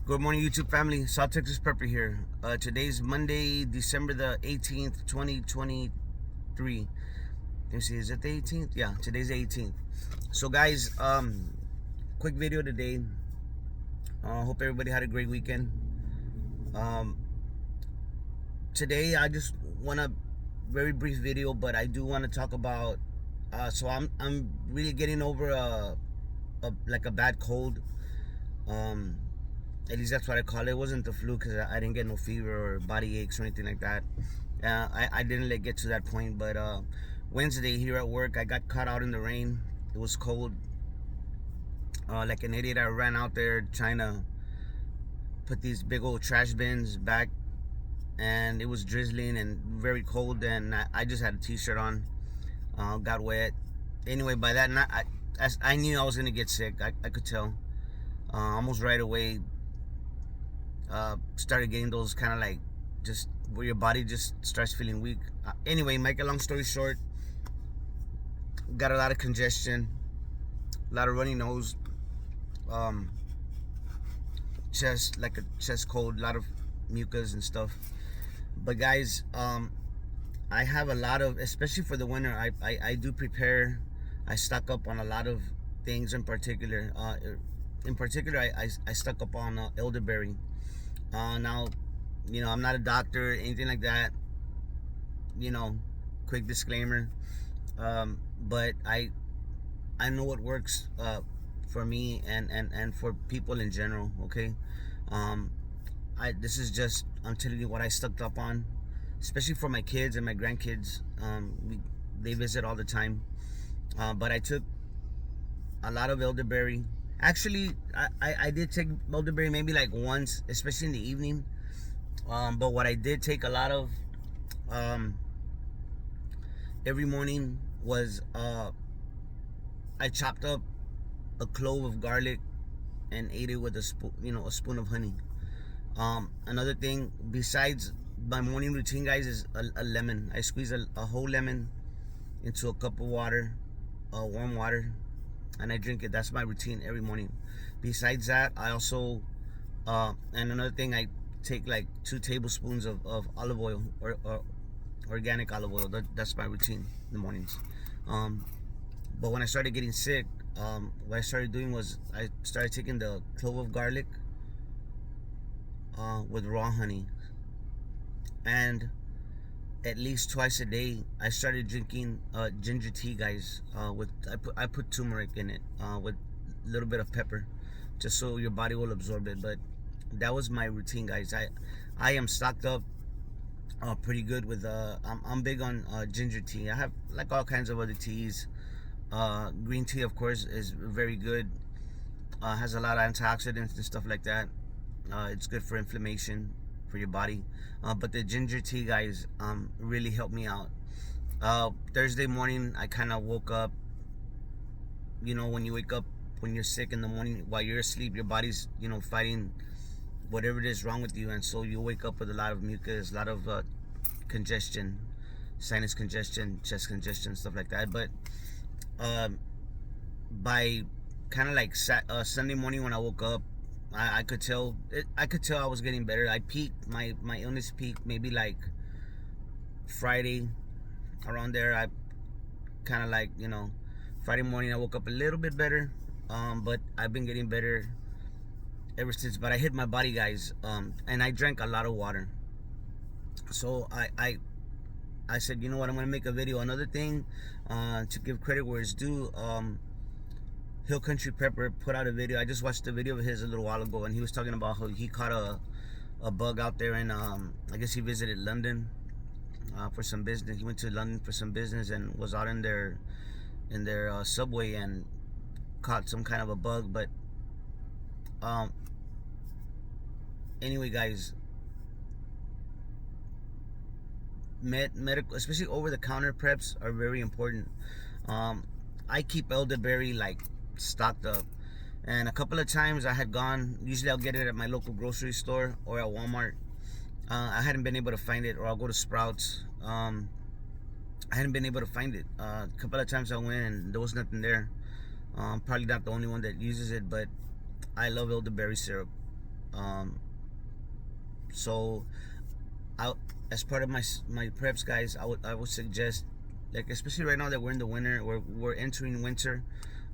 Good morning, YouTube family. South Texas Prepper here. Today's Monday, December the 18th, 2023. Let me see, is it the 18th? Yeah, today's the 18th. So, guys, quick video today. Hope everybody had a great weekend. Um, Today, I just want a very brief video, but I do want to talk about. So I'm really getting over a bad cold. At least that's what I call it. It wasn't the flu because I didn't get no fever or body aches or anything like that. I didn't get to that point, but Wednesday here at work, I got caught out in the rain. It was cold. Like an idiot, I ran out there trying to put these big old trash bins back, and it was drizzling and very cold, and I just had a t-shirt on. Got wet. Anyway, by that night, I knew I was going to get sick. I could tell. Almost right away, started getting those kind of like just where your body just starts feeling weak. Anyway, make a long story short, got a lot of congestion, a lot of runny nose, chest, like a chest cold, a lot of mucus and stuff. But guys, I have a lot of, especially for the winter, I do prepare. I stock up on a lot of things. In particular, I stock up on elderberry. Now, I'm not a doctor, anything like that. Quick disclaimer. But I know what works for me and for people in general. Okay. This is just, I'm telling you what I stuck up on, especially for my kids and my grandkids. They visit all the time. But I took a lot of elderberry. Actually, I did take elderberry maybe like once, especially in the evening. But what I did take a lot of every morning was I chopped up a clove of garlic and ate it with a spoon of honey. Another thing besides my morning routine, guys, is a lemon. I squeeze a whole lemon into a cup of water, warm water, and I drink it. That's my routine every morning. Besides that, I also and another thing, I take like 2 tablespoons of olive oil or organic olive oil. That's my routine in the mornings. But when I started getting sick, what I started doing was I started taking the clove of garlic with raw honey, and at least twice a day I started drinking ginger tea, guys. I put turmeric in it with a little bit of pepper, just so your body will absorb it. But that was my routine, guys. I am stocked up pretty good with I'm big on ginger tea. I have like all kinds of other teas. Green tea, of course, is very good. Has a lot of antioxidants and stuff like that. It's good for inflammation for your body. But the ginger tea, guys, really helped me out. Thursday morning, I kind of woke up. When you wake up, when you're sick in the morning, while you're asleep, your body's, fighting whatever it is wrong with you. And so you wake up with a lot of mucus, a lot of congestion, sinus congestion, chest congestion, stuff like that. But by kind of like Sunday morning when I woke up, I could tell I was getting better. I peaked, my illness peaked maybe like Friday, around there. I kind of like, Friday morning I woke up a little bit better, but I've been getting better ever since. But I hit my body, guys, and I drank a lot of water. So I said, you know what, I'm gonna make a video. Another thing, to give credit where it's due, Hill Country Prepper put out a video. I just watched the video of his a little while ago, and he was talking about how he caught a bug out there, and I guess he visited London for some business. He went to London for some business and was out in their subway and caught some kind of a bug. But anyway, guys, medical, especially over-the-counter preps, are very important. I keep elderberry like stocked up, and a couple of times I had gone. Usually I'll get it at my local grocery store or at Walmart. I hadn't been able to find it, or I'll go to Sprouts. I hadn't been able to find it. A couple of times I went and there was nothing there. Probably not the only one that uses it, but I love elderberry syrup. So I, as part of my preps, guys, I would suggest, like, especially right now that we're in the winter, we're entering winter.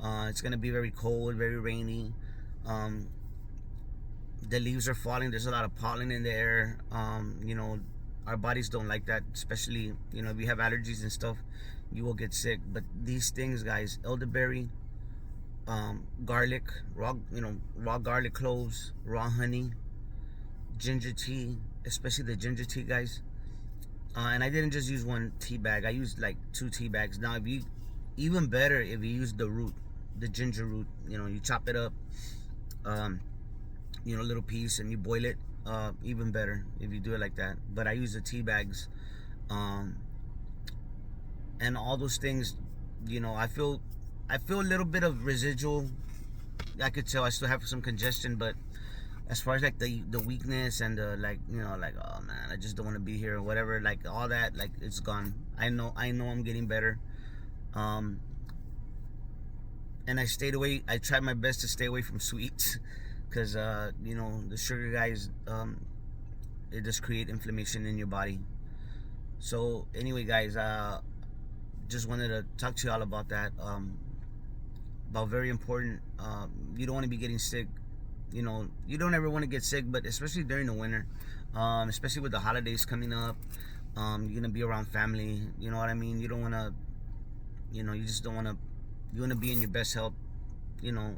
It's gonna be very cold, very rainy. Um, the leaves are falling. There's a lot of pollen in the air. Our bodies don't like that, especially if you have allergies and stuff, you will get sick. But these things, guys, elderberry, garlic, raw garlic cloves, raw honey, ginger tea, especially the ginger tea, guys. And I didn't just use one tea bag. I used like 2 tea bags. Now, if you even better if you use the root, the ginger root. You chop it up, um, a little piece, and you boil it. Even better if you do it like that. But I use the tea bags, um, and all those things. I feel a little bit of residual. I could tell I still have some congestion, but as far as like the weakness and the, like, like, oh man, I just don't want to be here or whatever, like all that, like, it's gone. I know I'm getting better. um and I tried my best to stay away from sweets, because the sugar, guys, it just create inflammation in your body. So anyway, guys, just wanted to talk to y'all about that, about very important. You don't want to be getting sick. You don't ever want to get sick, but especially during the winter, especially with the holidays coming up. You're gonna be around family. You know what I mean? You don't want to. You just don't want to. You want to be in your best health.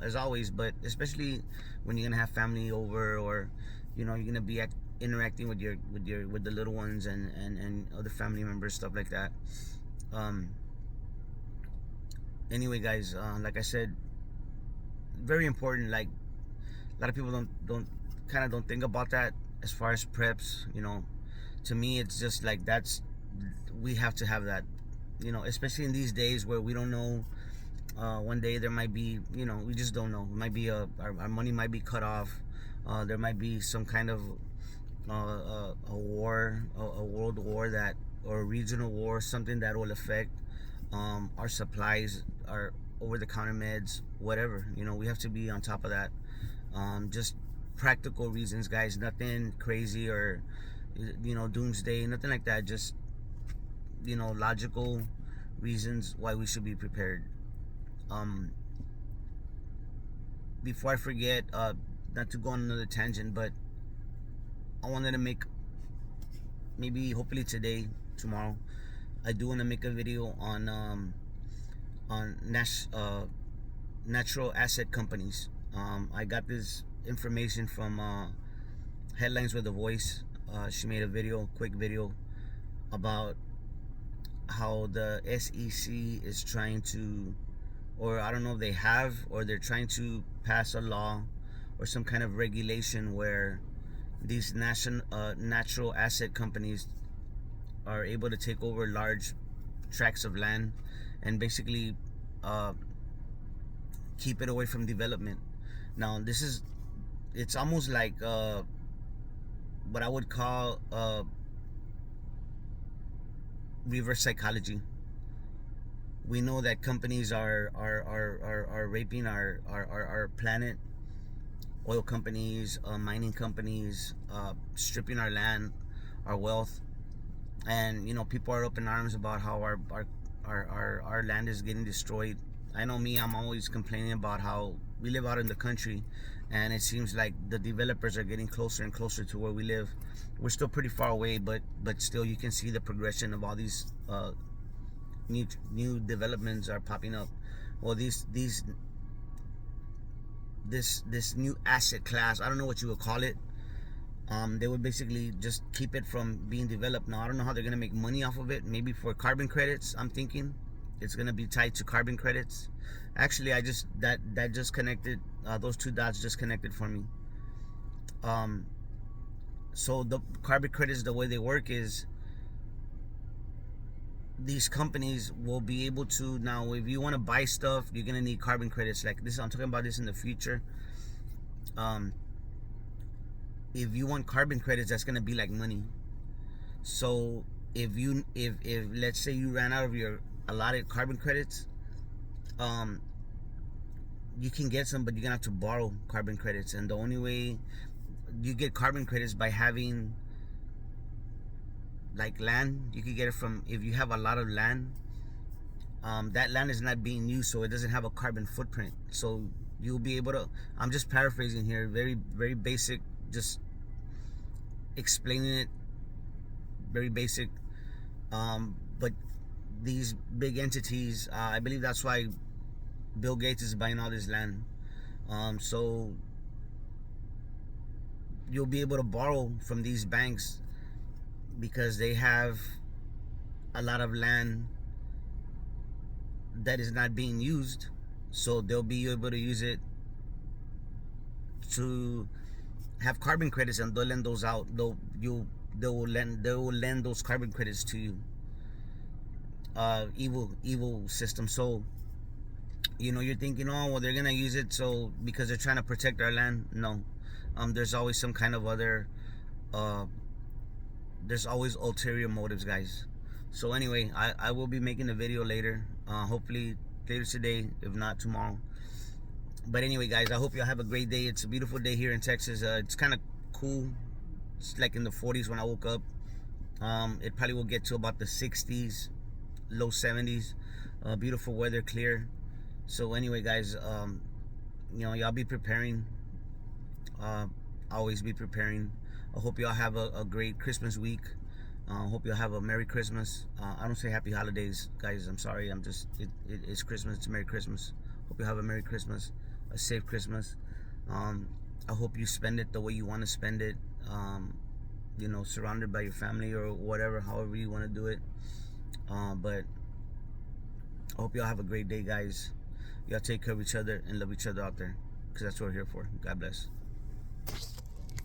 As always, but especially when you're gonna have family over, or you're gonna be interacting with the little ones and other family members, stuff like that. Um, anyway, guys, like I said, very important. Like, a lot of people don't think about that as far as preps. To me, it's just like, we have to have that. Especially in these days where we don't know. One day there might be, we just don't know. It might be our money might be cut off. There might be some kind of a war, a world war, or a regional war, something that will affect our supplies, our over-the-counter meds, whatever. We have to be on top of that. Just practical reasons, guys. Nothing crazy or doomsday, nothing like that. Just logical reasons why we should be prepared. Before I forget, not to go on another tangent, but I wanted to make, maybe hopefully today, tomorrow, I do want to make a video on natural asset companies. I got this information from Headlines with a Voice. She made a quick video, about how the SEC is trying to, or I don't know if they have, or they're trying to pass a law or some kind of regulation where these natural asset companies are able to take over large tracts of land and basically keep it away from development. Now, it's almost like what I would call reverse psychology. We know that companies are raping our planet. Oil companies, mining companies, stripping our land, our wealth, and people are up in arms about how our land is getting destroyed. I know me, I'm always complaining about how we live out in the country, and it seems like the developers are getting closer and closer to where we live. We're still pretty far away, but still you can see the progression of all these new developments are popping up. Well, this new asset class, I don't know what you would call it. They would basically just keep it from being developed. Now, I don't know how they're gonna make money off of it. Maybe for carbon credits. I'm thinking it's gonna be tied to carbon credits. Actually, I just that just connected. Those two dots just connected for me. So the carbon credits, the way they work is, these companies will be able to, now if you want to buy stuff, you're gonna need carbon credits. Like this, I'm talking about this in the future. If you want carbon credits, that's gonna be like money. So if let's say you ran out of your allotted carbon credits, you can get some, but you're gonna have to borrow carbon credits. And the only way, you get carbon credits by having like land. You could get it from if you have a lot of land. That land is not being used, so it doesn't have a carbon footprint. So you'll be able to. I'm just paraphrasing here, very very basic, just explaining it, very basic. But these big entities, I believe that's why Bill Gates is buying all this land. So you'll be able to borrow from these banks because they have a lot of land that is not being used, so they'll be able to use it to have carbon credits, and they'll lend those out. They will lend those carbon credits to you. Evil system. So you're thinking, oh well, they're gonna use it so because they're trying to protect our land. No, there's always some kind of other there's always ulterior motives, guys. So anyway, I will be making a video later, hopefully later today, if not tomorrow. But anyway, guys, I hope y'all have a great day. It's a beautiful day here in Texas. It's kind of cool. It's like in the 40s when I woke up. It probably will get to about the 60s, low 70s. Beautiful weather, clear. So anyway, guys, y'all be preparing. Always be preparing. I hope y'all have a great Christmas week. Hope y'all have a Merry Christmas. I don't say Happy Holidays, guys. I'm sorry. It's Christmas. It's Merry Christmas. Hope you have a Merry Christmas, a safe Christmas. I hope you spend it the way you want to spend it. Surrounded by your family or whatever, however you want to do it. But I hope y'all have a great day, guys. Y'all take care of each other and love each other out there, because that's what we're here for. God bless.